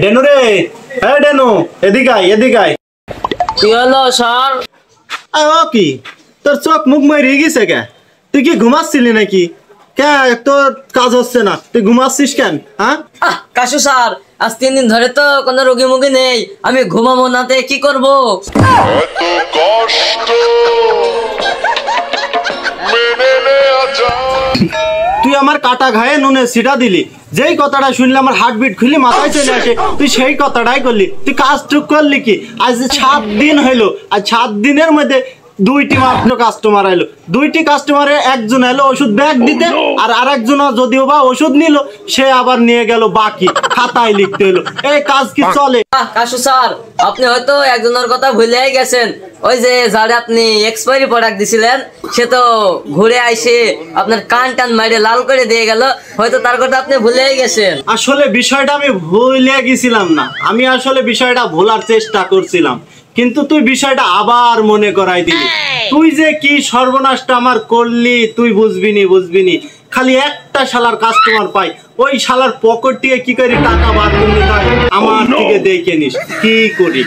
ডেনু রে, ডেনু এদিকে আয়, এদিকে আয়। কি হলো স্যার? ও কি তোর চোখ মুখ মরে গেছে কে? তুই কি ঘুমাচ্ছিলি নাকি? কে তোর কাজ হচ্ছে না, তুই ঘুমাচ্ছিস কেন? হ্যাঁ কাশু স্যার, আজ 3 দিন ধরে তো কোনো রোগী মুগী নেই, আমি ঘুমাবো নাতে কি করব? এত কষ্ট মেনে নেওয়া যায়। তুই আমার কাটা ঘায়ে নুনে সিটা দিলি, যেই কথাটা শুনলে আমার হার্টবিট খুলে মাথায় চলে আসে, তুই সেই কথাটাই করলি। তুই কাজ টুক করলি কি? আজ 7 দিন হইলো, আর 7 দিনের মধ্যে 2টি মাত্র কাস্টমার আইলো। 2টি কাস্টমারে একজন এলো ওষুধ ব্যাগ দিতে, আর আরেকজন যদিও বা ওষুধ নিল সে আবার নিয়ে গেল বাকি, খাতায় লিখতে হলো। এই কাজ কি চলে? কাশু স্যার, আপনি হয়তো একজনের কথা ভুলেই গেছেন। ওই যে যারা আপনি এক্সপায়ারি প্রোডাক্ট দিছিলেন, সে তো ঘুরে আইসে আপনার কান টান মাইরে লাল করে দিয়ে গেল, হয়তো তার কথা আপনি ভুলেই গেছেন। আসলে বিষয়টা আমি ভুলে গেছিলাম না, আমি আসলে বিষয়টা ভোলার চেষ্টা করছিলাম, কিন্তু তুই বিষয়টা আবার মনে করাই দিলি। তুই যে কি সর্বনাশটা আমার করলি তুই বুঝবিনি। খালি একটা শালার কাস্টমার পাই, ওই শালার পকেট থেকে কি করে টাকা বার করলি তাই আমার থেকে দেখে নিস কি করি।